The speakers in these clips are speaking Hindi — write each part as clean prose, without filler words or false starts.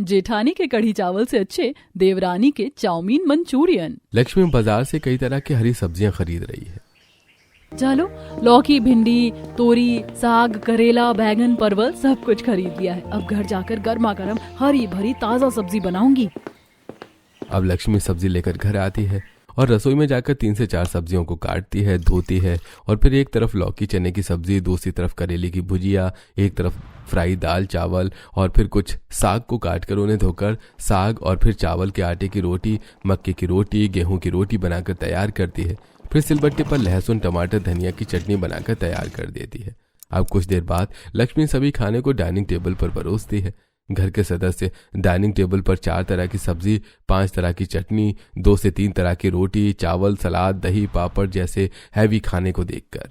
जेठानी के कढ़ी चावल से अच्छे देवरानी के चाउमीन मंचूरियन। लक्ष्मी बाजार से कई तरह की हरी सब्जियां खरीद रही है। चलो, लौकी, भिंडी, तोरी, साग, करेला, बैगन, परवल सब कुछ खरीद लिया है। अब घर जाकर गर्मा गर्म हरी भरी ताजा सब्जी बनाऊंगी। अब लक्ष्मी सब्जी लेकर घर आती है और रसोई में जाकर 3 से 4 सब्जियों को काटती है, धोती है और फिर एक तरफ लौकी चने की सब्जी, दूसरी तरफ करेले की भुजिया, एक तरफ फ्राई दाल चावल और फिर कुछ साग को काटकर उन्हें धोकर साग और फिर चावल के आटे की रोटी, मक्के की रोटी, गेहूं की रोटी बनाकर तैयार करती है। फिर सिलबट्टे पर लहसुन, टमाटर, धनिया की चटनी बनाकर तैयार कर देती है। अब कुछ देर बाद लक्ष्मी सभी खाने को डाइनिंग टेबल पर परोसती है। घर के सदस्य डाइनिंग टेबल पर 4 तरह की सब्जी, 5 तरह की चटनी, 2 से 3 तरह की रोटी, चावल, सलाद, दही, पापड़ जैसे हैवी खाने को देखकर,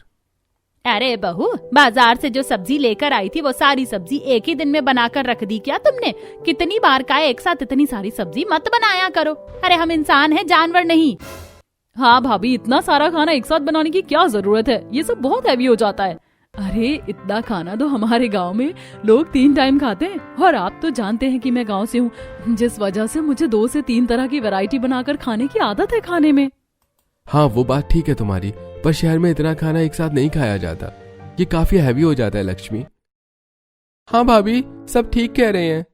अरे बहू, बाजार से जो सब्जी लेकर आई थी वो सारी सब्जी एक ही दिन में बनाकर रख दी क्या तुमने? कितनी बार कहा एक साथ इतनी सारी सब्जी मत बनाया करो। अरे हम इंसान हैं, जानवर नहीं। हाँ भाभी, इतना सारा खाना एक साथ बनाने की क्या जरूरत है? ये सब बहुत हैवी हो जाता है। अरे इतना खाना तो हमारे गांव में लोग 3 टाइम खाते हैं और आप तो जानते हैं कि मैं गांव से हूँ, जिस वजह से मुझे 2 से 3 तरह की वैरायटी बनाकर खाने की आदत है खाने में। हाँ वो बात ठीक है तुम्हारी, पर शहर में इतना खाना एक साथ नहीं खाया जाता। ये काफी हैवी हो जाता है लक्ष्मी। हाँ भाभी, सब ठीक कह रहे हैं।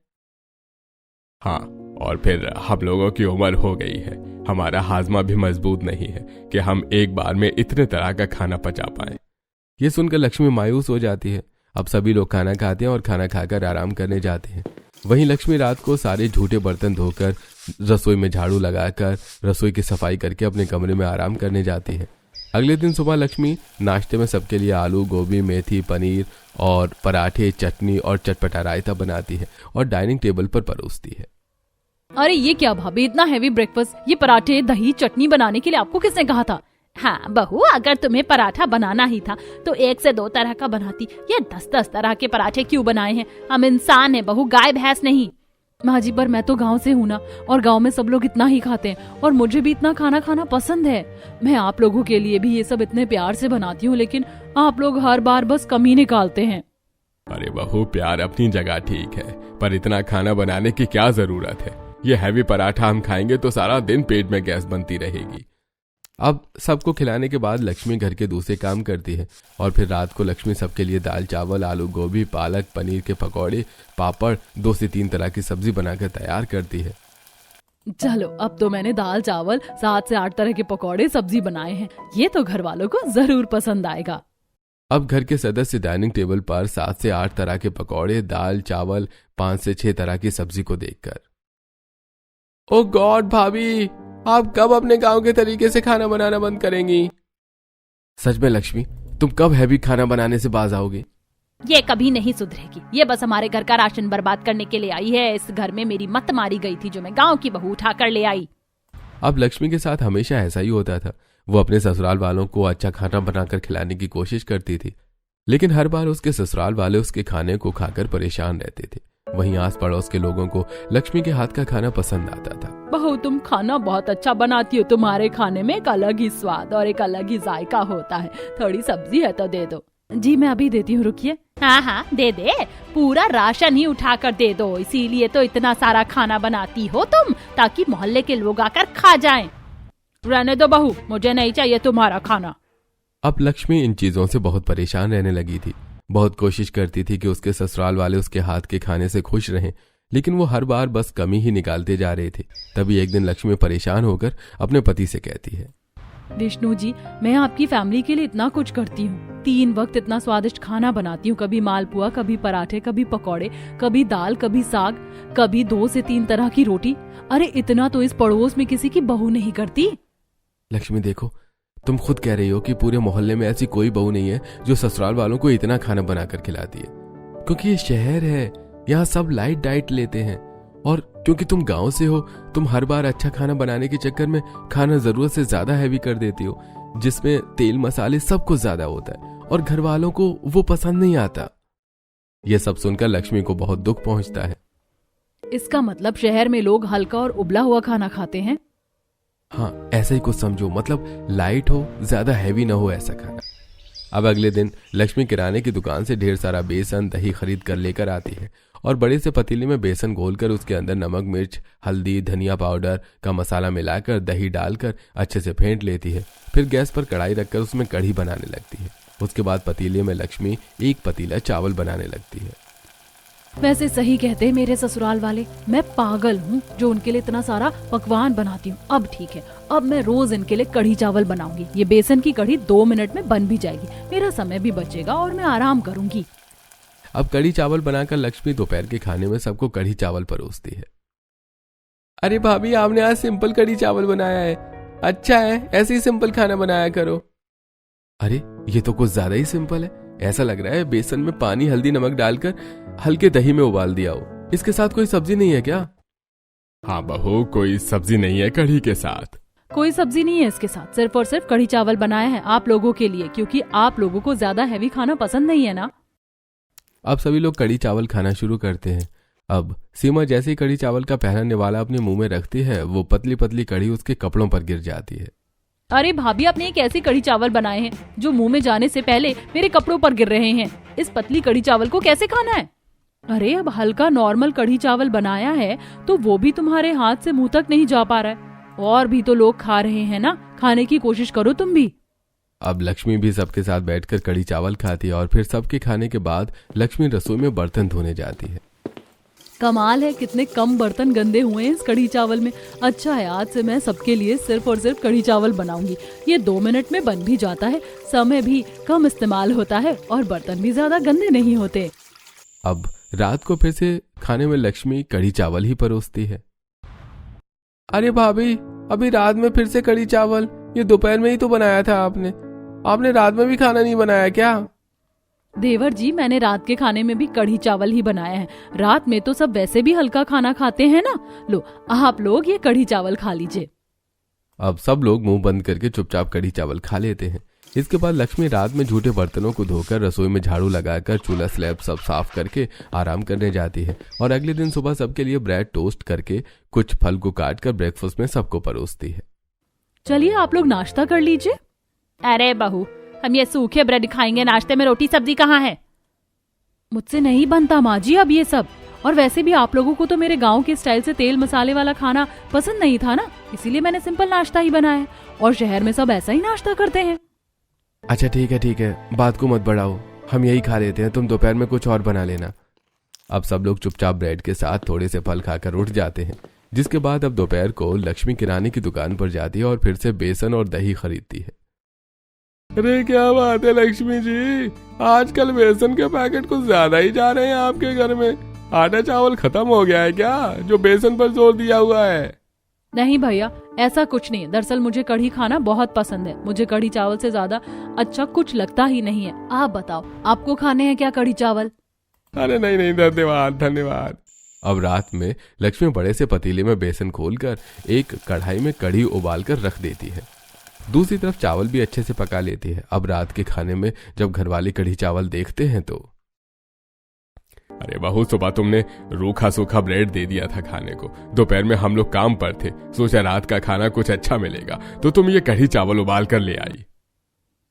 हाँ, और फिर हम लोगों की उम्र हो गई है, हमारा हाजमा भी मजबूत नहीं है कि हम एक बार में इतने तरह का खाना पचा पाए। ये सुनकर लक्ष्मी मायूस हो जाती है। अब सभी लोग खाना खाते हैं और खाना खाकर आराम करने जाते हैं। वहीं लक्ष्मी रात को सारे झूठे बर्तन धोकर, रसोई में झाड़ू लगाकर, रसोई की सफाई करके अपने कमरे में आराम करने जाती है। अगले दिन सुबह लक्ष्मी नाश्ते में सबके लिए आलू, गोभी, मेथी, पनीर और पराठे, चटनी और चटपटा रायता बनाती है और डाइनिंग टेबल पर परोसती है। अरे ये क्या भाभी, इतना हैवी ब्रेकफास्ट? ये पराठे, दही, चटनी बनाने के लिए आपको किसने कहा था? हाँ बहू, अगर तुम्हें पराठा बनाना ही था तो 1 से 2 तरह का बनाती। ये 10-10 तरह के पराठे क्यों बनाए हैं? हम इंसान हैं बहू, गाय भैंस नहीं। माँ जी, पर मैं तो गांव से हूँ ना, और गांव में सब लोग इतना ही खाते हैं और मुझे भी इतना खाना खाना पसंद है। मैं आप लोगों के लिए भी ये सब इतने प्यार से बनाती हूँ, लेकिन आप लोग हर बार बस कमी निकालते हैं। अरे बहू, प्यार अपनी जगह ठीक है, पर इतना खाना बनाने की क्या जरूरत है? ये हैवी पराठा हम खाएंगे तो सारा दिन पेट में गैस बनती रहेगी। अब सबको खिलाने के बाद लक्ष्मी घर के दूसरे काम करती है और फिर रात को लक्ष्मी सबके लिए दाल चावल, आलू गोभी, पालक, पनीर के पकौड़े, पापड़, 2 से 3 तरह की सब्जी बनाकर तैयार करती है। चलो, अब तो मैंने दाल चावल, 7 से 8 तरह के पकौड़े, सब्जी बनाए हैं। ये तो घर वालों को जरूर पसंद आएगा। अब घर के सदस्य डाइनिंग टेबल पर 7 से 8 तरह के पकौड़े, दाल चावल, 5 से 6 तरह की सब्जी को देखकर, ओ गॉड भाभी, आप कब अपने गांव के तरीके से खाना बनाना बंद करेंगी? सच में लक्ष्मी, तुम कब हैवी खाना बनाने से बाज आओगे? ये कभी नहीं सुधरेगी। ये बस हमारे घर का राशन बर्बाद करने के लिए आई है। इस घर में मेरी मत मारी गई थी जो मैं गांव की बहू उठा कर ले आई। अब लक्ष्मी के साथ हमेशा ऐसा ही होता था। वो अपने ससुराल वालों को अच्छा खाना बनाकर खिलाने की कोशिश करती थी, लेकिन हर बार उसके ससुराल वाले उसके खाने को खाकर परेशान रहते थे। वहीं आस पड़ोस के लोगों को लक्ष्मी के हाथ का खाना पसंद आता था। बहू, तुम खाना बहुत अच्छा बनाती हो। तुम्हारे खाने में एक अलग ही स्वाद और एक अलग ही जायका होता है। थोड़ी सब्जी है तो दे दो। जी मैं अभी देती हूँ, रुकिए। हाँ हाँ दे दे, पूरा राशन ही उठा कर दे दो। इसीलिए तो इतना सारा खाना बनाती हो तुम, ताकि मोहल्ले के लोग आकर खा जाएं। रहने दो बहू, मुझे नहीं चाहिए तुम्हारा खाना। अब लक्ष्मी इन चीजों से बहुत परेशान रहने लगी थी। बहुत कोशिश करती थी कि उसके ससुराल वाले उसके हाथ के खाने से खुश रहें, लेकिन वो हर बार बस कमी ही निकालते जा रहे थे। तभी एक दिन लक्ष्मी परेशान होकर अपने पति से कहती है, विष्णु जी, मैं आपकी फैमिली के लिए इतना कुछ करती हूँ। 3 वक्त इतना स्वादिष्ट खाना बनाती हूँ। कभी मालपुआ, कभी पराठे, कभी पकौड़े, कभी दाल, कभी साग, कभी 2 से 3 तरह की रोटी। अरे इतना तो इस पड़ोस में किसी की बहू नहीं करती। लक्ष्मी देखो, तुम खुद कह रही हो कि पूरे मोहल्ले में ऐसी कोई बहू नहीं है जो ससुराल वालों को इतना खाना बनाकर खिलाती है। क्योंकि ये शहर है, यहाँ सब लाइट डाइट लेते हैं, और क्योंकि तुम गांव से हो, तुम हर बार अच्छा खाना बनाने के चक्कर में खाना जरूरत से ज्यादा हैवी कर देती हो, जिसमें तेल मसाले सब कुछ ज्यादा होता है और घर वालों को वो पसंद नहीं आता। यह सब सुनकर लक्ष्मी को बहुत दुख पहुंचता है। इसका मतलब शहर में लोग हल्का और उबला हुआ खाना खाते हैं? हाँ, ऐसा ही कुछ समझो, मतलब लाइट हो, ज्यादा हैवी ना हो ऐसा खाना। अब अगले दिन लक्ष्मी किराने की दुकान से ढेर सारा बेसन, दही खरीद कर लेकर आती है और बड़े से पतीले में बेसन घोलकर उसके अंदर नमक, मिर्च, हल्दी, धनिया पाउडर का मसाला मिलाकर दही डालकर अच्छे से फेंट लेती है। फिर गैस पर कढ़ाई रखकर उसमें कढ़ी बनाने लगती है। उसके बाद पतीले में लक्ष्मी एक पतीला चावल बनाने लगती है। वैसे सही कहते हैं मेरे ससुराल वाले, मैं पागल हूँ जो उनके लिए इतना सारा पकवान बनाती हूँ। अब ठीक है, अब मैं रोज इनके लिए कढ़ी चावल बनाऊंगी। ये बेसन की कढ़ी 2 मिनट में बन भी जाएगी, मेरा समय भी बचेगा और मैं आराम करूंगी। अब कढ़ी चावल बनाकर लक्ष्मी दोपहर के खाने में सबको कढ़ी चावल परोसती है। अरे भाभी, आपने आज सिंपल कढ़ी चावल बनाया है, अच्छा है, ऐसे ही सिंपल खाना बनाया करो। अरे ये तो कुछ ज्यादा ही सिंपल है, ऐसा लग रहा है बेसन में पानी, हल्दी, नमक डालकर हल्के दही में उबाल दिया हो। इसके साथ कोई सब्जी नहीं है क्या? हाँ बहू, कोई सब्जी नहीं है कढ़ी के साथ। कोई सब्जी नहीं है इसके साथ, सिर्फ और सिर्फ कढ़ी चावल बनाया है आप लोगों के लिए, क्योंकि आप लोगों को ज्यादा हैवी खाना पसंद नहीं है ना। अब सभी लोग कढ़ी चावल खाना शुरू करते हैं। अब सीमा जैसे ही कढ़ी चावल का पहला निवाला अपने मुंह में रखती है, वो पतली पतली कढ़ी उसके कपड़ों पर गिर जाती है। अरे भाभी, आपने एक ऐसी कढ़ी चावल बनाए हैं जो मुंह में जाने से पहले मेरे कपड़ों पर गिर रहे हैं। इस पतली कढ़ी चावल को कैसे खाना है? अरे अब हल्का नॉर्मल कढ़ी चावल बनाया है तो वो भी तुम्हारे हाथ से मुंह तक नहीं जा पा रहा है, और भी तो लोग खा रहे हैं ना, खाने की कोशिश करो तुम भी। अब लक्ष्मी भी सबके साथ बैठकर कढ़ी चावल खाती है और फिर सबके खाने के बाद लक्ष्मी रसोई में बर्तन धोने जाती है। कमाल है, कितने कम बर्तन गंदे हुए हैं इस कढ़ी चावल में। अच्छा है, आज से मैं सबके लिए सिर्फ और सिर्फ कढ़ी चावल बनाऊंगी। ये 2 मिनट में बन भी जाता है, समय भी कम इस्तेमाल होता है और बर्तन भी ज्यादा गंदे नहीं होते। अब रात को फिर से खाने में लक्ष्मी कढ़ी चावल ही परोसती है। अरे भाभी, अभी रात में फिर से कढ़ी चावल? ये दोपहर में ही तो बनाया था आपने रात में भी खाना नहीं बनाया क्या? देवर जी, मैंने रात के खाने में भी कढ़ी चावल ही बनाया है। रात में तो सब वैसे भी हल्का खाना खाते हैं ना। लो, आप लोग ये कढ़ी चावल खा लीजिए। अब सब लोग मुंह बंद करके चुपचाप कढ़ी चावल खा लेते हैं। इसके बाद लक्ष्मी रात में झूठे बर्तनों को धोकर रसोई में झाड़ू लगाकर चूल्हा स्लैब सब साफ करके आराम करने जाती है और अगले दिन सुबह सबके लिए ब्रेड टोस्ट करके कुछ फल को काट कर ब्रेकफास्ट में सबको परोसती है। चलिए आप लोग नाश्ता कर लीजिए। अरे बहू, हम ये सूखे ब्रेड खाएंगे, नाश्ते में रोटी सब्जी कहाँ है? मुझसे नहीं बनता माँ जी अब ये सब, और वैसे भी आप लोगों को तो मेरे गांव के स्टाइल से तेल मसाले वाला खाना पसंद नहीं था ना, इसीलिए मैंने सिंपल नाश्ता ही बनाया है, और शहर में सब ऐसा ही नाश्ता करते हैं। अच्छा ठीक है, बात को मत बढ़ाओ, हम यही खा लेते हैं, तुम दोपहर में कुछ और बना लेना। अब सब लोग चुपचाप ब्रेड के साथ थोड़े से फल खाकर उठ जाते हैं। जिसके बाद अब दोपहर को लक्ष्मी किराने की दुकान पर जाती है और फिर से बेसन और दही खरीदती है। अरे क्या बात है लक्ष्मी जी, आजकल बेसन के पैकेट कुछ ज्यादा ही जा रहे हैं आपके घर में। आटा चावल खत्म हो गया है क्या, जो बेसन पर जोर दिया हुआ है? नहीं भैया, ऐसा कुछ नहीं है। दरअसल मुझे कढ़ी खाना बहुत पसंद है, मुझे कढ़ी चावल से ज्यादा अच्छा कुछ लगता ही नहीं है। आप बताओ, आपको खाने हैं क्या कढ़ी चावल? अरे नहीं, धन्यवाद। अब रात में लक्ष्मी बड़े से पतीले में बेसन खोलकर एक कढ़ाई में कढ़ी उबाल कर रख देती है। दूसरी तरफ चावल भी अच्छे से पका लेती है। अब रात के खाने में जब घरवाले कढ़ी चावल देखते हैं तो, अरे बहू, सुबह तुमने रूखा सूखा ब्रेड दे दिया था खाने को, दोपहर में हम लोग काम पर थे, सोचा रात का खाना कुछ अच्छा मिलेगा तो तुम ये कढ़ी चावल उबाल कर ले आई।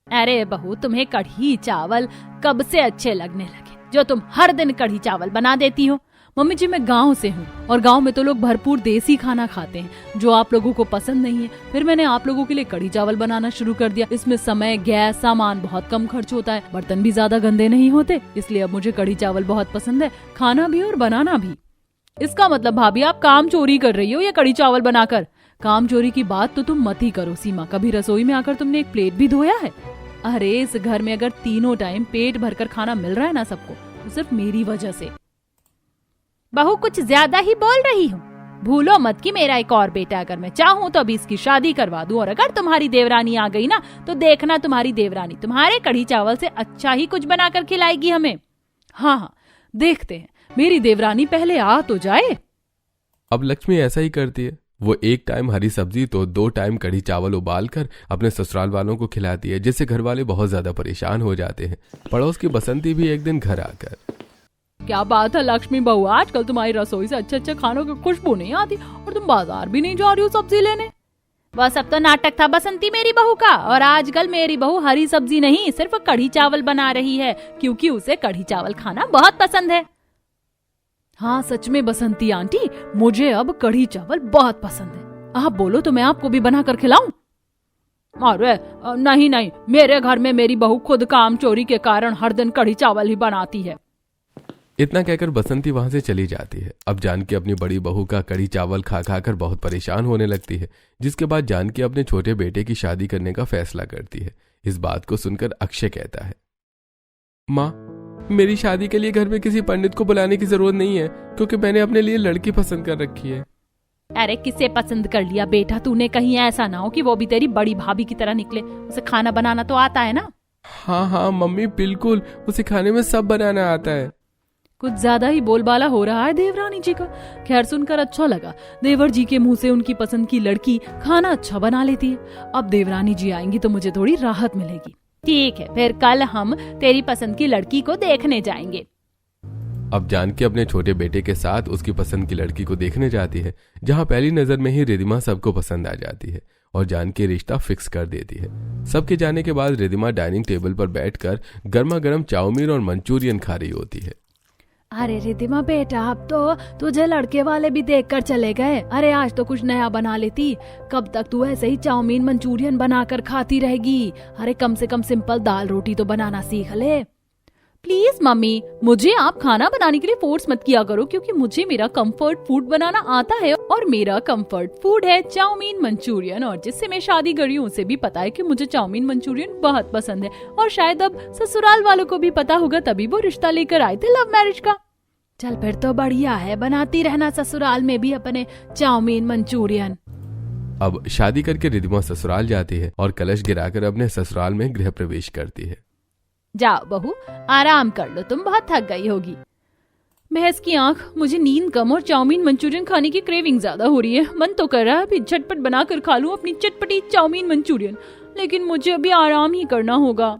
अरे बहू, तुम्हें कढ़ी चावल कब से अच्छे लगने लगे, जो तुम हर दिन कढ़ी चावल बना देती हो? मम्मी जी, मैं गांव से हूँ और गांव में तो लोग भरपूर देसी खाना खाते हैं जो आप लोगों को पसंद नहीं है। फिर मैंने आप लोगों के लिए कढ़ी चावल बनाना शुरू कर दिया। इसमें समय, गैस, सामान बहुत कम खर्च होता है, बर्तन भी ज्यादा गंदे नहीं होते, इसलिए अब मुझे कढ़ी चावल बहुत पसंद है, खाना भी और बनाना भी। इसका मतलब भाभी, आप काम चोरी कर रही हो ये कढ़ी चावल बनाकर? काम चोरी की बात तो तुम मत ही करो सीमा। कभी रसोई में आकर तुमने एक प्लेट भी धोया है? अरे इस घर में अगर तीनों टाइम पेट भरकर खाना मिल रहा है ना सबको, तो सिर्फ मेरी वजह से। बहू, कुछ ज्यादा ही बोल रही हूँ। भूलो मत कि मेरा एक और बेटा, अगर मैं चाहूँ तो अभी इसकी शादी करवा दूं, और अगर तुम्हारी देवरानी आ गई ना तो देखना, तुम्हारी देवरानी तुम्हारे कढ़ी चावल से अच्छा ही कुछ बनाकर खिलाएगी हमें। हाँ, देखते हैं, मेरी देवरानी पहले आ तो जाए। अब लक्ष्मी ऐसा ही करती है, वो एक टाइम हरी सब्जी तो 2 टाइम कढ़ी चावल उबाल कर अपने ससुराल वालों को खिलाती है, जिससे घर वाले बहुत ज्यादा परेशान हो जाते हैं। पड़ोस की बसंती भी एक दिन घर आकर, क्या बात है लक्ष्मी बहू, आजकल तुम्हारी रसोई से अच्छे अच्छे खानों की खुशबू नहीं आती और तुम बाजार भी नहीं जा रही हो सब्जी लेने। वह सब तो नाटक था बसंती मेरी बहू का, और आजकल मेरी बहू हरी सब्जी नहीं सिर्फ कढ़ी चावल बना रही है, क्योंकि उसे कढ़ी चावल खाना बहुत पसंद है। हाँ सच में बसंती आंटी, मुझे अब कढ़ी चावल बहुत पसंद है। आप बोलो तो मैं आपको भी बना कर खिलाऊं? अरे नहीं नहीं, मेरे घर में मेरी बहू खुद काम चोरी के कारण हर दिन कढ़ी चावल ही बनाती है। इतना कहकर बसंती वहां से चली जाती है। अब जानकी अपनी बड़ी बहू का कढ़ी चावल खा खा कर बहुत परेशान होने लगती है, जिसके बाद जानकी अपने छोटे बेटे की शादी करने का फैसला करती है। इस बात को सुनकर अक्षय कहता है, माँ, मेरी शादी के लिए घर में किसी पंडित को बुलाने की जरूरत नहीं है, क्योंकि मैंने अपने लिए लड़की पसंद कर रखी है। अरे किसे पसंद कर लिया बेटा तूने? कहीं ऐसा ना हो कि वो भी तेरी बड़ी भाभी की तरह निकले। उसे खाना बनाना तो आता है ना? हाँ हाँ मम्मी, बिल्कुल, उसे खाने में सब बनाना आता है। कुछ ज्यादा ही बोलबाला हो रहा है देवरानी जी का। खैर, सुनकर अच्छा लगा। देवर जी के मुंह से उनकी पसंद की लड़की खाना अच्छा बना लेती है। अब देवरानी जी आएंगी तो मुझे थोड़ी राहत मिलेगी। ठीक है, फिर कल हम तेरी पसंद की लड़की को देखने जाएंगे। अब जानकी अपने छोटे बेटे के साथ उसकी पसंद की लड़की को देखने जाती है, जहां पहली नजर में ही रिधिमा सबको पसंद आ जाती है और जानकी रिश्ता फिक्स कर देती है। सबके जाने के बाद रिधिमा डाइनिंग टेबल पर बैठकर गर्मा गर्म चाउमीन और मंचूरियन खा रही होती है। अरे रिधिमा बेटा, अब तो तुझे लड़के वाले भी देख कर चले गए। अरे आज तो कुछ नया बना लेती। कब तक तू ऐसे ही चाउमीन मंचूरियन बनाकर खाती रहेगी? अरे कम से कम सिंपल दाल रोटी तो बनाना सीख ले। प्लीज मम्मी, मुझे आप खाना बनाने के लिए फोर्स मत किया करो, क्योंकि मुझे मेरा कंफर्ट फूड बनाना आता है और मेरा कंफर्ट फूड है चाउमीन मंचूरियन। और जिससे मैं शादी करी हूँ उसे भी पता है कि मुझे चाउमीन मंचूरियन बहुत पसंद है। और शायद अब ससुराल वालों को भी पता होगा, तभी वो रिश्ता लेकर आए थे लव मैरिज का। चल फिर तो बढ़िया है, बनाती रहना ससुराल में भी अपने चाउमीन मंचूरियन। अब शादी करके रिधिमा ससुराल जाती है और कलश गिराकर अपने ससुराल में गृह प्रवेश करती है। जाओ बहू, आराम कर लो, तुम बहुत थक गई होगी। भैंस की आंख, मुझे नींद कम और चाउमीन मंचूरियन खाने की क्रेविंग ज्यादा हो रही है। मन तो कर रहा है अभी झटपट बनाकर खा लूं अपनी चटपटी चाउमीन मंचूरियन, लेकिन मुझे अभी आराम ही करना होगा।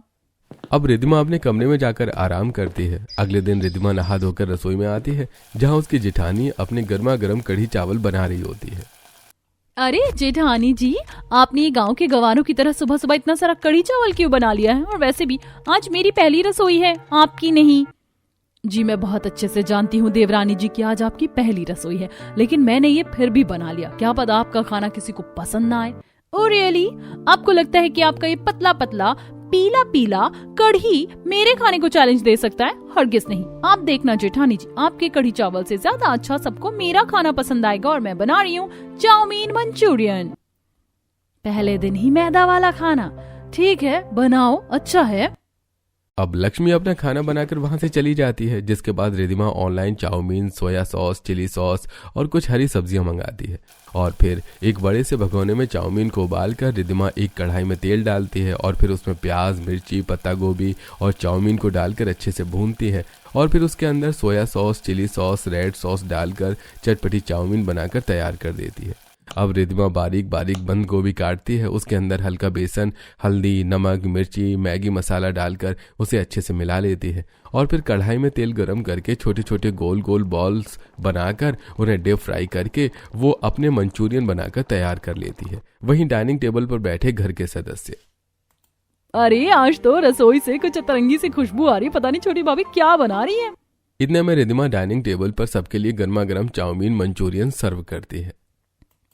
अब रिधिमा अपने कमरे में जाकर आराम करती है। अगले दिन रिधिमा नहा धोकर रसोई में आती है, जहाँ उसकी जेठानी अपने गर्मा गर्म कढ़ी चावल बना रही होती है। अरे जेठानी जी, आपने ये गांव के गवारों की तरह सुबह सुबह इतना सारा कढ़ी चावल क्यों बना लिया है? और वैसे भी आज मेरी पहली रसोई है, आपकी नहीं। जी मैं बहुत अच्छे से जानती हूँ देवरानी जी की आज आपकी पहली रसोई है, लेकिन मैंने ये फिर भी बना लिया। क्या पता आपका खाना किसी को पसंद ना आए। Oh really? आपको लगता है कि आपका ये पतला पतला पीला पीला कढ़ी मेरे खाने को चैलेंज दे सकता है? हरगिज नहीं। आप देखना जेठानी जी, आपके कढ़ी चावल से ज्यादा अच्छा सबको मेरा खाना पसंद आएगा। और मैं बना रही हूँ चाउमीन मंचूरियन। पहले दिन ही मैदा वाला खाना। ठीक है, बनाओ, अच्छा है। अब लक्ष्मी अपना खाना बनाकर वहां से चली जाती है, जिसके बाद Ridhima online chowmein, soya sauce, chilli sauce और कुछ हरी सब्जियां मंगाती है। और फिर एक बड़े से भगोने में चाउमीन को उबालकर रिधिमा एक कढ़ाई में तेल डालती है और फिर उसमें प्याज, मिर्ची, पत्ता गोभी और चाउमीन को डालकर अच्छे से भूनती है। और फिर उसके अंदर soya sauce, chilli sauce, red sauce डालकर चटपटी चाउमीन बनाकर तैयार कर देती है। अब रिधिमा बारीक बारीक बंद गोभी काटती है, उसके अंदर हल्का बेसन, हल्दी, नमक, मिर्ची, मैगी मसाला डालकर उसे अच्छे से मिला लेती है। और फिर कढ़ाई में तेल गरम करके छोटे छोटे गोल गोल बॉल्स बनाकर उन्हें डीप फ्राई करके वो अपने मंचूरियन बनाकर तैयार कर लेती है। वहीं डाइनिंग टेबल पर बैठे घर के सदस्य, अरे आज तो रसोई से कुछ अतरंगी सी खुशबू आ रही, पता नहीं छोटी भाभी क्या बना रही है। इतने में रिधिमा डाइनिंग टेबल पर सबके लिए गर्मा गर्म चाउमीन मंचूरियन सर्व करती है।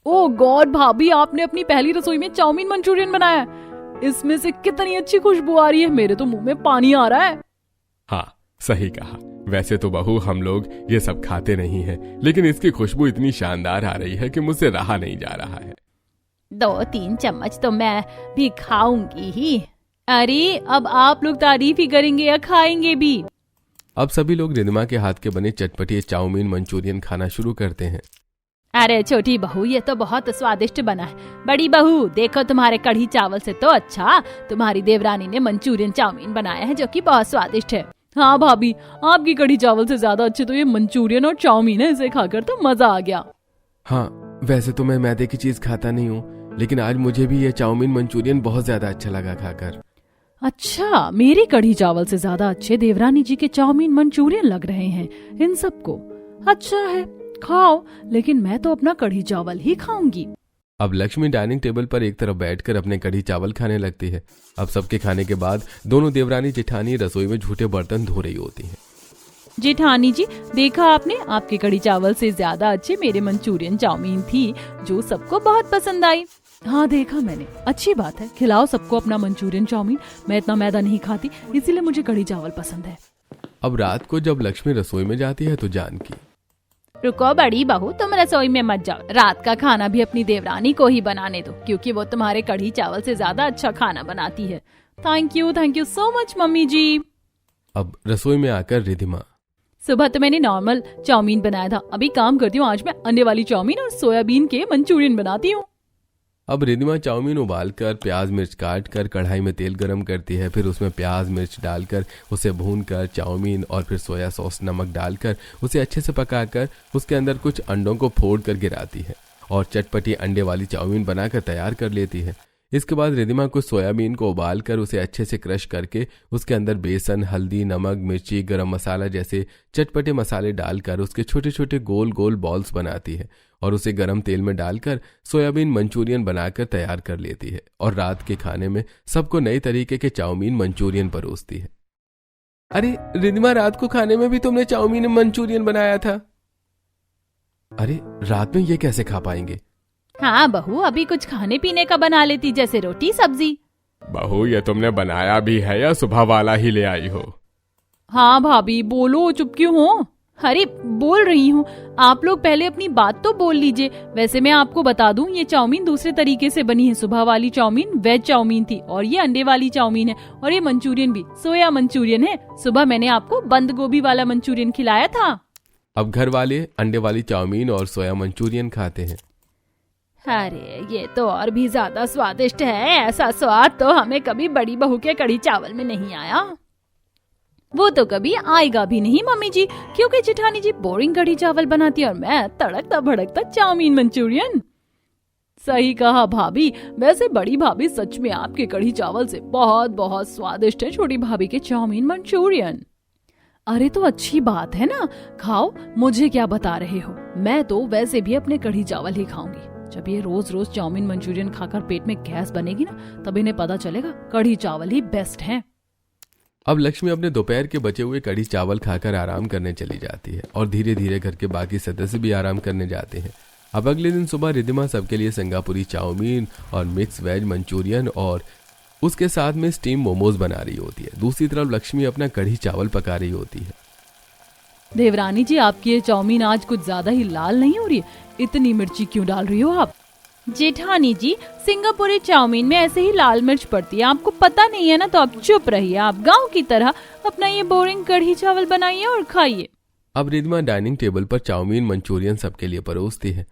ओ गॉड भाभी, आपने अपनी पहली रसोई में चाउमीन मंचूरियन बनाया है। इसमें से कितनी अच्छी खुशबू आ रही है, मेरे तो मुंह में पानी आ रहा है। हाँ, सही कहा। वैसे तो बहू हम लोग ये सब खाते नहीं हैं, लेकिन इसकी खुशबू इतनी शानदार आ रही है कि मुझसे रहा नहीं जा रहा है। 2-3 चम्मच तो मैं भी खाऊंगी ही। अरे अब आप लोग तारीफ ही करेंगे या खाएंगे भी? अब सभी लोग रिधिमा के हाथ के बने चटपटी चाउमीन मंचूरियन खाना शुरू करते हैं। अरे छोटी बहू, ये तो बहुत स्वादिष्ट बना है। बड़ी बहू देखो, तुम्हारे कढ़ी चावल से तो अच्छा तुम्हारी देवरानी ने मंचूरियन चाउमीन बनाया है, जो कि बहुत स्वादिष्ट है। हाँ भाभी, आपकी कढ़ी चावल से ज्यादा अच्छे तो ये मंचूरियन और चाउमीन है। इसे खाकर तो मजा आ गया। हाँ, वैसे तो मैं मैदे की चीज खाता नहीं हूँ, लेकिन आज मुझे भी ये चाउमीन मंचूरियन बहुत ज्यादा अच्छा लगा खाकर। अच्छा, मेरी कढ़ी चावल से ज्यादा अच्छे देवरानी जी के चाउमीन मंचूरियन लग रहे हैं इन सबको। अच्छा है, खाओ, लेकिन मैं तो अपना कढ़ी चावल ही खाऊंगी। अब लक्ष्मी डाइनिंग टेबल पर एक तरफ बैठकर अपने कढ़ी चावल खाने लगती है। अब सबके खाने के बाद दोनों देवरानी जेठानी रसोई में झूठे बर्तन धो रही होती हैं। जेठानी जी, देखा आपने, आपके कढ़ी चावल से ज्यादा अच्छे मेरे मंचूरियन चाउमीन थी जो सबको बहुत पसंद आई। हाँ देखा मैंने, अच्छी बात है, खिलाओ सबको अपना मंचूरियन चाउमीन। मैं इतना मैदा नहीं खाती, इसीलिए मुझे कढ़ी चावल पसंद है। अब रात को जब लक्ष्मी रसोई में जाती है तो जानकी, रुको बड़ी बहू, तुम रसोई में मत जाओ, रात का खाना भी अपनी देवरानी को ही बनाने दो, क्योंकि वो तुम्हारे कढ़ी चावल से ज्यादा अच्छा खाना बनाती है। Thank you so much mummy ji. अब रसोई में आकर रिधिमा, सुबह तो मैंने नॉर्मल चाउमीन बनाया था, अभी काम करती हूँ, आज मैं अंडे वाली चाउमीन और सोयाबीन के मंचूरियन बनाती हूँ। अब रिधिमा चाउमीन उबालकर प्याज मिर्च काट कर कढ़ाई में तेल गरम करती है, फिर उसमें प्याज मिर्च डालकर उसे भूनकर चाउमीन और फिर सोया सॉस नमक डालकर उसे अच्छे से पकाकर उसके अंदर कुछ अंडों को फोड़ कर गिराती है और चटपटी अंडे वाली चाउमीन बनाकर तैयार कर लेती है। इसके बाद रिधिमा कुछ सोयाबीन को उबालकर उसे अच्छे से क्रश करके उसके अंदर बेसन, हल्दी, नमक, मिर्ची, गरम मसाला जैसे चटपटे मसाले डालकर उसके छोटे छोटे गोल गोल बॉल्स बनाती है और उसे गरम तेल में डालकर सोयाबीन मंचूरियन बनाकर तैयार कर लेती है और रात के खाने में सबको नए तरीके के चाउमीन मंचूरियन परोसती है। अरे रिधिमा, रात को खाने में भी तुमने चाउमीन मंचूरियन बनाया था? अरे रात में ये कैसे खा पाएंगे? हाँ बहू, अभी कुछ खाने पीने का बना लेती, जैसे रोटी सब्जी। बहू, ये तुमने बनाया भी है या सुबह वाला ही ले आई हो? हाँ भाभी, बोलो, चुप क्यों हो? अरे बोल रही हूँ, आप लोग पहले अपनी बात तो बोल लीजिए। वैसे मैं आपको बता दूं, ये चाउमीन दूसरे तरीके से बनी है। सुबह वाली चाउमीन वेज चाउमीन थी और ये अंडे वाली चाउमीन है, और ये मंचूरियन भी सोया मंचूरियन है। सुबह मैंने आपको बंद गोभी वाला मंचूरियन खिलाया था। अब घर वाले अंडे वाली चाउमीन और सोया मंचूरियन खाते हैं। अरे ये तो और भी ज्यादा स्वादिष्ट है, ऐसा स्वाद तो हमें कभी बड़ी बहू के कढ़ी चावल में नहीं आया। वो तो कभी आएगा भी नहीं मम्मी जी, क्योंकि जेठानी जी बोरिंग कढ़ी चावल बनाती है और मैं तड़कता भड़कता चाउमीन मंचूरियन। सही कहा भाभी, वैसे बड़ी भाभी सच में आपके कढ़ी चावल से बहुत बहुत स्वादिष्ट है छोटी भाभी के चाउमीन मंचूरियन। अरे तो अच्छी बात है ना, खाओ, मुझे क्या बता रहे हो। मैं तो वैसे भी अपने कढ़ी चावल ही खाऊंगी। जब ये रोज रोज चाउमीन मंचूरियन खाकर पेट में गैस बनेगी ना, तब इन्हें पता चलेगा कढ़ी चावल ही बेस्ट है। अब लक्ष्मी अपने दोपहर के बचे हुए कढ़ी चावल खाकर आराम करने चली जाती है और धीरे धीरे घर के बाकी सदस्य भी आराम करने जाते हैं। अब अगले दिन सुबह रिधिमा सबके लिए सिंगापुरी चाउमीन और मिक्स वेज मंचूरियन और उसके साथ में स्टीम मोमोज बना रही होती है। दूसरी तरफ लक्ष्मी अपना कढ़ी चावल पका रही होती है। देवरानी जी, आपकी ये चाउमीन आज कुछ ज्यादा ही लाल नहीं हो रही? इतनी मिर्ची क्यों डाल रही हो आप? जेठानी जी, सिंगापुरी चाउमीन में ऐसे ही लाल मिर्च पड़ती है, आपको पता नहीं है ना, तो आप चुप रहिए। आप गांव की तरह अपना ये बोरिंग कढ़ी चावल बनाइए और खाइए। अब रिधिमा डाइनिंग टेबल पर चाउमीन मंचूरियन सबके लिए परोसती है।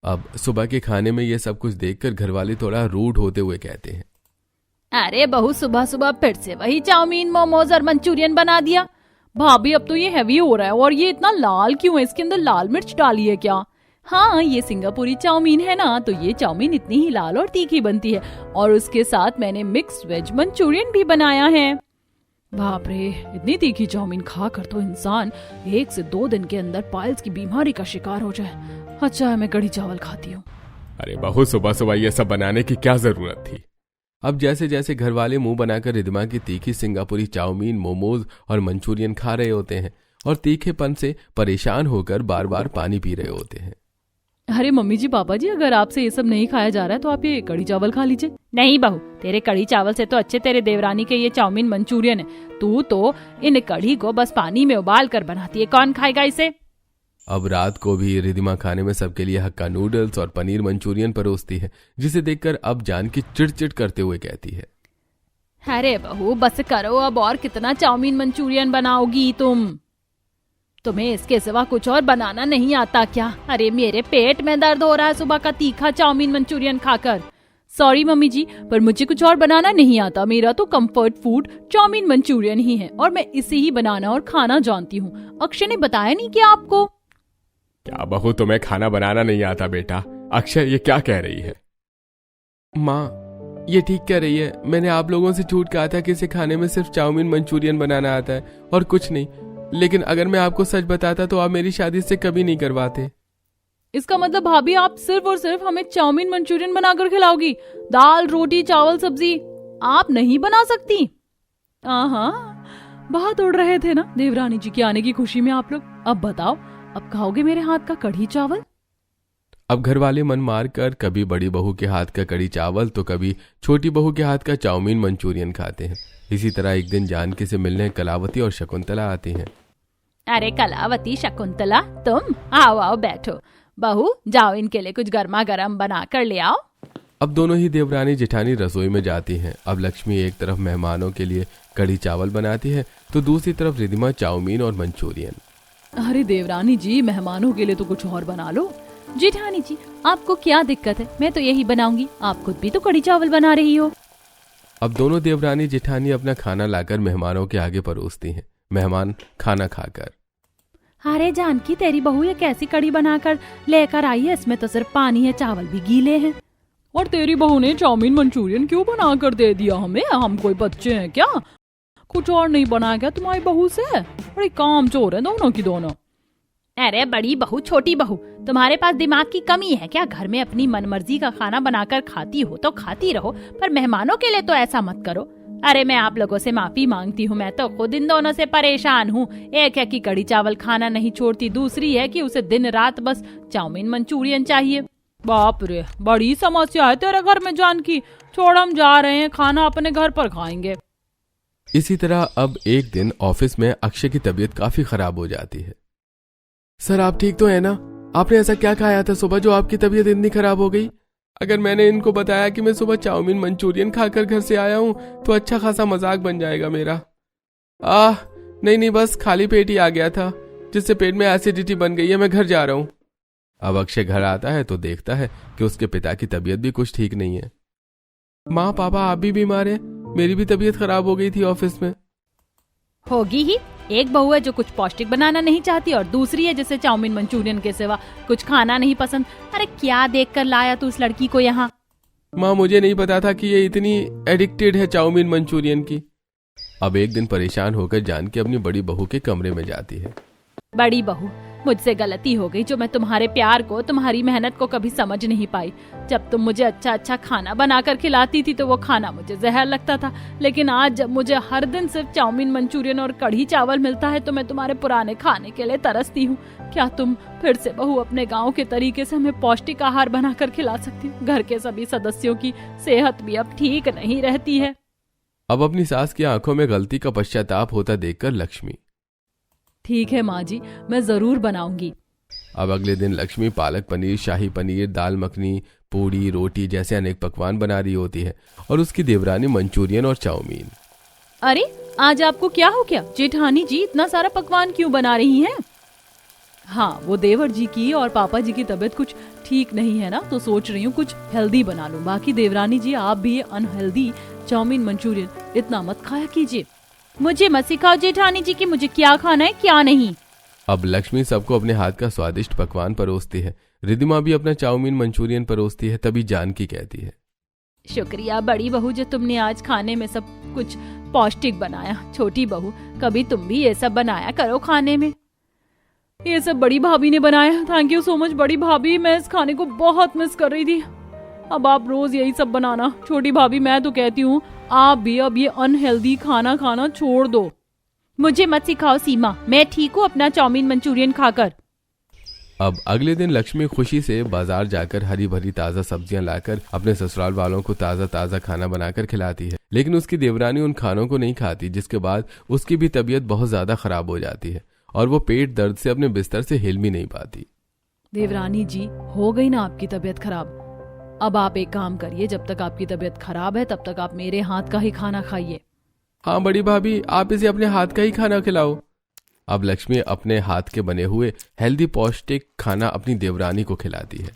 अब सुबह के खाने में ये सब कुछ देखकर घरवाले थोड़ा रूड होते हुए कहते हैं, अरे बहू, सुबह सुबह फिर से वही चाउमीन, मोमोज और मंचूरियन बना दिया। भाभी, अब तो ये हैवी हो रहा है, और ये इतना लाल क्यों है? इसके अंदर लाल मिर्च डाली है क्या? हाँ, ये सिंगापुरी चाउमीन है ना, तो ये चाउमीन इतनी ही लाल और तीखी बनती है। और उसके साथ मैंने मिक्स वेज मंचूरियन भी बनाया है। बाप रे, इतनी तीखी चाउमीन खाकर तो इंसान 1 से 2 दिन के अंदर पाइल्स की बीमारी का शिकार हो जाए। अच्छा है मैं कढ़ी चावल खाती हूँ। अरे बहू, सुबह सुबह ये सब बनाने की क्या जरूरत थी? अब जैसे जैसे घर वाले मुंह बनाकर रिधिमा की तीखी सिंगापुरी चाउमीन, मोमोज और मंचूरियन खा रहे होते हैं और तीखेपन से परेशान होकर बार बार पानी पी रहे होते हैं। अरे मम्मी जी, पापा जी, अगर आपसे ये सब नहीं खाया जा रहा है तो आप ये कढ़ी चावल खा लीजिए। नहीं बहू, तेरे कढ़ी चावल से तो अच्छे तेरे देवरानी के ये चाउमीन मंचूरियन है। तू तो इन कढ़ी को बस पानी में उबाल कर बनाती है, कौन खाएगा इसे? अब रात को भी रिधिमा खाने में सबके लिए हक्का नूडल्स और पनीर मंचूरियन परोसती है, जिसे देखकर अब जानकी चिड़चिड़ करते हुए कहती है, अरे बहू बस करो, अब और कितना चाउमीन मंचूरियन बनाओगी तुम? तुम्हें इसके सिवा कुछ और बनाना नहीं आता क्या? अरे मेरे पेट में दर्द हो रहा है सुबह का तीखा चाउमीन मंचूरियन खाकर। सॉरी मम्मी जी, पर मुझे कुछ और बनाना नहीं आता। मेरा तो कंफर्ट फूड चाउमीन मंचूरियन ही है और मैं इसे ही बनाना और खाना जानती हूँ। अक्षय ने बताया नहीं क्या आपको? क्या बहू, तुम्हें खाना बनाना नहीं आता बेटा? अक्षय ये क्या कह रही है? माँ, ये ठीक कह रही है। मैंने आप लोगों से झूठ कहा था कि इसे खाने में सिर्फ चाउमीन मंचूरियन बनाना आता है और कुछ नहीं। लेकिन अगर मैं आपको सच बताता तो आप मेरी शादी से कभी नहीं करवाते। इसका मतलब भाभी, आप सिर्फ और सिर्फ हमें चाउमीन मंचूरियन बनाकर खिलाओगी? दाल, रोटी, चावल, सब्जी आप नहीं बना सकती? हाँ, बहुत उड़ रहे थे ना देवरानी जी के आने की खुशी में आप लोग। अब बताओ, अब खाओगे मेरे हाथ का कढ़ी चावल? अब घर वाले मन मार कर कभी बड़ी बहू के हाथ का कढ़ी चावल तो कभी छोटी बहू के हाथ का चाउमीन मंचूरियन खाते हैं। इसी तरह एक दिन जानकी से मिलने कलावती और शकुंतला आती हैं। अरे कलावती, शकुंतला, तुम आओ आओ बैठो। बहू जाओ, इनके लिए कुछ गर्मा गर्म बना कर ले आओ। अब दोनों ही देवरानी जेठानी रसोई में जाती हैं। अब लक्ष्मी एक तरफ मेहमानों के लिए कढ़ी चावल बनाती है तो दूसरी तरफ रिधिमा चाउमीन और मंचूरियन। अरे देवरानी जी, मेहमानों के लिए तो कुछ और बना लो। जेठानी जी, आपको क्या दिक्कत है? मैं तो यही बनाऊंगी, आप खुद भी तो कढ़ी चावल बना रही हो। अब दोनों देवरानी जेठानी अपना खाना लाकर मेहमानों के आगे परोसती हैं। मेहमान खाना खाकर, अरे जानकी, तेरी बहू ये कैसी कढ़ी बनाकर लेकर आई है? इसमें तो सिर्फ पानी है, चावल भी गीले हैं। और तेरी बहू ने चाउमीन मंचूरियन क्यों बना कर दे दिया हमें? हम कोई बच्चे हैं क्या? कुछ और नहीं बनाया क्या तुम्हारी बहू से? बड़ी काम चोर है दोनों की दोनों। अरे बड़ी बहू, छोटी बहू, तुम्हारे पास दिमाग की कमी है क्या? घर में अपनी मनमर्जी का खाना बनाकर खाती हो तो खाती रहो, पर मेहमानों के लिए तो ऐसा मत करो। अरे मैं आप लोगों से माफी मांगती हूँ, मैं तो खुद इन दोनों से परेशान हूँ। एक है कि कढ़ी चावल खाना नहीं छोड़ती, दूसरी है कि उसे दिन रात बस चाउमीन मंचूरियन चाहिए। बाप रे, बड़ी समस्या है तेरे घर में जानकी। छोड़, हम जा रहे हैं, खाना अपने घर पर खाएंगे। इसी तरह अब एक दिन ऑफिस में अक्षय की तबीयत काफी खराब हो जाती है। सर, आप ठीक तो है ना? आपने ऐसा क्या खाया था सुबह जो आपकी तबीयत इतनी खराब हो गई? अगर मैंने इनको बताया कि मैं सुबह चाउमीन मंचूरियन खाकर घर से आया हूं तो अच्छा खासा मजाक बन जाएगा मेरा। नहीं, बस खाली पेट ही आ गया था, जिससे पेट में एसिडिटी बन गई है। मैं घर जा रहा हूं। अब अक्षय घर आता है तो देखता है कि उसके पिता की तबीयत भी कुछ ठीक नहीं है। माँ, पापा, आप भी बीमार हैं? मेरी भी तबीयत खराब हो गई थी ऑफिस में। होगी ही। एक बहू है जो कुछ पौष्टिक बनाना नहीं चाहती और दूसरी है जिसे चाउमीन मंचूरियन के सिवा कुछ खाना नहीं पसंद। अरे क्या देखकर लाया तू उस लड़की को यहाँ? माँ, मुझे नहीं पता था कि ये इतनी एडिक्टेड है चाउमीन मंचूरियन की। अब एक दिन परेशान होकर जानकी अपनी बड़ी बहू के कमरे में जाती है। बड़ी बहू, मुझसे गलती हो गई जो मैं तुम्हारे प्यार को, तुम्हारी मेहनत को कभी समझ नहीं पाई। जब तुम मुझे अच्छा अच्छा खाना बनाकर खिलाती थी तो वो खाना मुझे जहर लगता था, लेकिन आज जब मुझे हर दिन सिर्फ चाउमीन मंचूरियन और कढ़ी चावल मिलता है तो मैं तुम्हारे पुराने खाने के लिए तरसती हूँ। क्या तुम फिर से बहू अपने गाँव के तरीके से हमें पौष्टिक आहार बनाकर खिला सकती हो? घर के सभी सदस्यों की सेहत भी अब ठीक नहीं रहती है। अब अपनी सास की आंखों में गलती का पश्चाताप होता देखकर लक्ष्मी, ठीक है माँ जी, मैं जरूर बनाऊंगी। अब अगले दिन लक्ष्मी पालक पनीर, शाही पनीर, दाल मखनी, पूड़ी, रोटी जैसे अनेक पकवान बना रही होती है और उसकी देवरानी मंचूरियन और चाउमीन। अरे आज आपको क्या हो गया जेठानी जी? इतना सारा पकवान क्यों बना रही हैं? हाँ, वो देवर जी की और पापा जी की तबीयत कुछ ठीक नहीं है ना, तो सोच रही हूँ कुछ हेल्दी बना लूं। बाकी देवरानी जी, आप भी अनहेल्दी चाउमीन मंचूरियन इतना मत खाया कीजिए। मुझे मत सिखाओ जेठानी जी कि मुझे क्या खाना है क्या नहीं। अब लक्ष्मी सबको अपने हाथ का स्वादिष्ट पकवान परोसती है। रिधिमा भी अपना चाउमीन मंचूरियन परोसती है। तभी जानकी कहती है, शुक्रिया बड़ी बहू जो तुमने आज खाने में सब कुछ पौष्टिक बनाया। छोटी बहू, कभी तुम भी ये सब बनाया करो खाने में। ये सब बड़ी भाभी ने बनाया। थैंक यू सो मच बड़ी भाभी, मैं इस खाने को बहुत मिस कर रही थी। अब आप रोज यही सब बनाना। छोटी भाभी, मैं तो कहती हूँ आप भी अब ये अनहेल्दी खाना खाना छोड़ दो। मुझे मत सिखाओ सीमा, मैं ठीक हूँ अपना चाउमीन मंचूरियन खाकर। अब अगले दिन लक्ष्मी खुशी से बाजार जाकर हरी भरी ताजा सब्जियां लाकर अपने ससुराल वालों को ताजा ताजा खाना बनाकर खिलाती है। लेकिन उसकी देवरानी उन खानों को नहीं खाती, जिसके बाद उसकी भी तबीयत बहुत ज्यादा खराब हो जाती है और वो पेट दर्द से अपने बिस्तर से हिल भी नहीं पाती। देवरानी जी, हो गई ना आपकी तबीयत खराब? अब आप एक काम करिए, जब तक आपकी तबीयत खराब है तब तक आप मेरे हाथ का ही खाना खाइए। हाँ बड़ी भाभी, आप इसे अपने हाथ का ही खाना खिलाओ। अब लक्ष्मी अपने हाथ के बने हुए हेल्दी पौष्टिक खाना अपनी देवरानी को खिलाती है।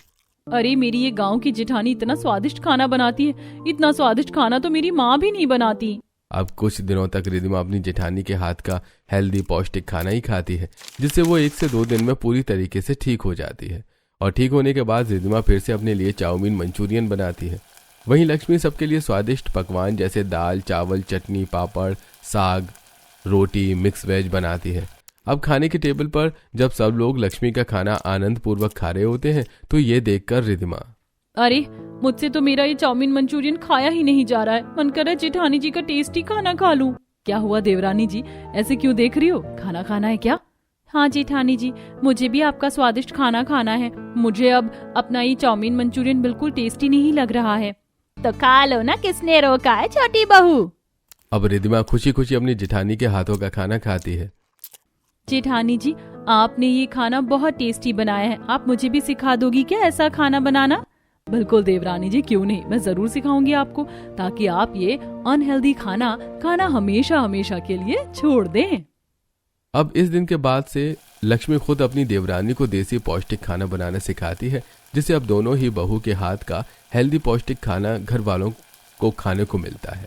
अरे मेरी ये गांव की जेठानी इतना स्वादिष्ट खाना बनाती है। इतना स्वादिष्ट खाना तो मेरी माँ भी नहीं बनाती। अब कुछ दिनों तक रिधिमा अपनी जेठानी के हाथ का हेल्दी पौष्टिक खाना ही खाती है, जिससे वो 1 से 2 दिन में पूरी तरीके से ठीक हो जाती है। और ठीक होने के बाद रिधिमा फिर से अपने लिए चाउमीन मंचूरियन बनाती है। वहीं लक्ष्मी सबके लिए स्वादिष्ट पकवान जैसे दाल, चावल, चटनी, पापड़, साग, रोटी, मिक्स वेज बनाती है। अब खाने के टेबल पर जब सब लोग लक्ष्मी का खाना आनंद पूर्वक खा रहे होते हैं तो ये देखकर रिधिमा, अरे मुझसे तो मेरा ये चाउमीन मंचूरियन खाया ही नहीं जा रहा है। मन कर रहा है जेठानी जी का टेस्टी खाना खा लूं। क्या हुआ देवरानी जी, ऐसे क्यों देख रही हो? खाना खाना है क्या? हाँ जेठानी जी, मुझे भी आपका स्वादिष्ट खाना खाना है। मुझे अब अपना ये चाउमीन मंचूरियन बिल्कुल टेस्टी नहीं लग रहा है। तो खा लो ना, किसने रोका है छोटी बहू। अब रिद्धिमा खुशी खुशी अपनी जेठानी के हाथों का खाना खाती है। जेठानी जी, आपने ये खाना बहुत टेस्टी बनाया है, आप मुझे भी सिखा दोगी क्या ऐसा खाना बनाना? बिल्कुल देवरानी जी, क्यों नहीं, मैं जरूर सिखाऊंगी आपको, ताकि आप ये अनहेल्दी खाना खाना हमेशा हमेशा के लिए छोड़ दें। अब इस दिन के बाद से लक्ष्मी खुद अपनी देवरानी को देसी पौष्टिक खाना बनाना सिखाती है, जिससे अब दोनों ही बहू के हाथ का हेल्दी पौष्टिक खाना घर वालों को खाने को मिलता है।